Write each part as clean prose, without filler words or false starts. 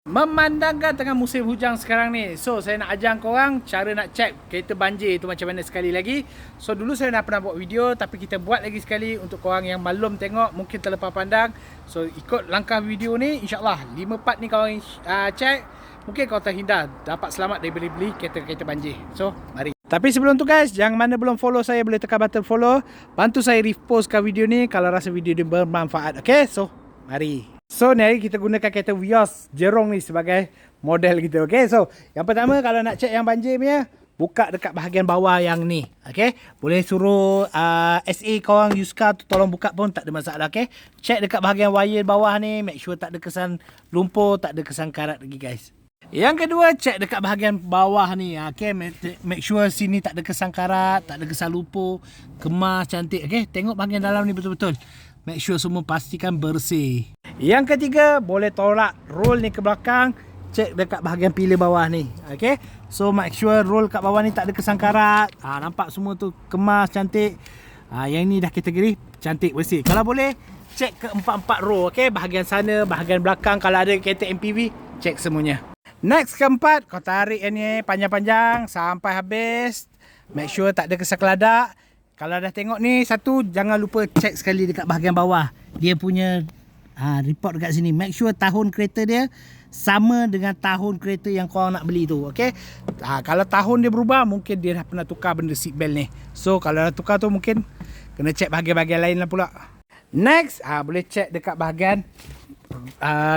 Memandangkan tengah musim hujan sekarang ni, so saya nak ajar korang cara nak check kereta banjir tu macam mana sekali lagi. So dulu saya dah pernah buat video, tapi kita buat lagi sekali untuk korang yang belum tengok, mungkin terlepas pandang. So ikut langkah video ni, insyaAllah 5 part ni korang check, mungkin korang terhindar, dapat selamat dari beli kereta-kereta banjir. So mari. Tapi sebelum tu guys, yang mana belum follow saya boleh tekan button follow. Bantu saya repostkan video ni kalau rasa video ni bermanfaat. Okay, so mari. So ni hari kita gunakan kereta Vios Jerong ni sebagai model kita. Okay, so yang pertama kalau nak check yang banjir punya, buka dekat bahagian bawah yang ni. Okay, boleh suruh SA korang Yuska tu tolong buka pun tak ada masalah. Okay, check dekat bahagian wire bawah ni, make sure tak ada kesan lumpur, tak ada kesan karat lagi guys. Yang kedua, check dekat bahagian bawah ni. Okay, make sure sini tak ada kesan karat, tak ada kesan lumpur, kemas cantik. Okay, tengok bahagian dalam ni betul-betul. Make sure semua pastikan bersih. Yang ketiga, boleh tolak roll ni ke belakang. Check dekat bahagian pilar bawah ni. Okay, so make sure roll kat bawah ni tak ada kesan karat. Nampak semua tu kemas cantik. Yang ni dah kategori cantik bersih. Kalau boleh, check ke 4-4 row. Okay, bahagian sana, bahagian belakang. Kalau ada kereta MPV, check semuanya. Next keempat, kau tarik yang ni panjang-panjang sampai habis. Make sure tak ada kesan keladak. Kalau dah tengok ni satu, jangan lupa check sekali dekat bahagian bawah. Dia punya report dekat sini. Make sure tahun kereta dia sama dengan tahun kereta yang korang nak beli tu. Okay, kalau tahun dia berubah, mungkin dia dah pernah tukar benda seat belt ni. So kalau dah tukar tu, mungkin kena check bahagian-bahagian lain lah pula. Next, boleh check dekat bahagian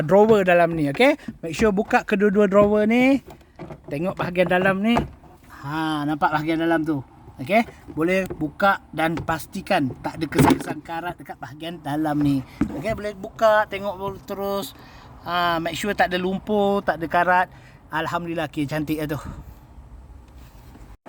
drawer dalam ni. Okay, make sure buka kedua-dua drawer ni. Tengok bahagian dalam ni. Nampak bahagian dalam tu. Okay, boleh buka dan pastikan tak ada kesan-kesan karat dekat bahagian dalam ni. Okay, boleh buka, tengok terus. Make sure tak ada lumpur, tak ada karat. Alhamdulillah, okay, cantik lah tu.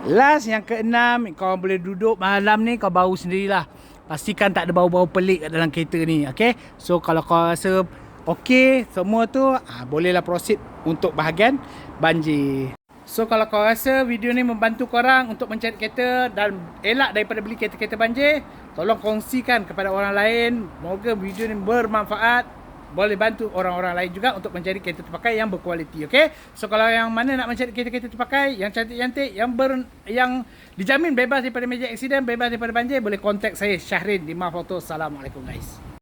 Last, yang keenam, kau boleh duduk malam ni, kau bau sendirilah. Pastikan tak ada bau-bau pelik kat dalam kereta ni. Okay, so kalau kau rasa okay semua tu, bolehlah proceed untuk bahagian banjir. So kalau kau rasa video ni membantu korang untuk mencari kereta dan elak daripada beli kereta-kereta banjir, tolong kongsikan kepada orang lain. Moga video ni bermanfaat, boleh bantu orang-orang lain juga untuk mencari kereta terpakai yang berkualiti. Okay, so kalau yang mana nak mencari kereta-kereta terpakai yang cantik-cantik, yang dijamin bebas daripada major accident, bebas daripada banjir, boleh contact saya Syahrin di Mafoto. Assalamualaikum guys.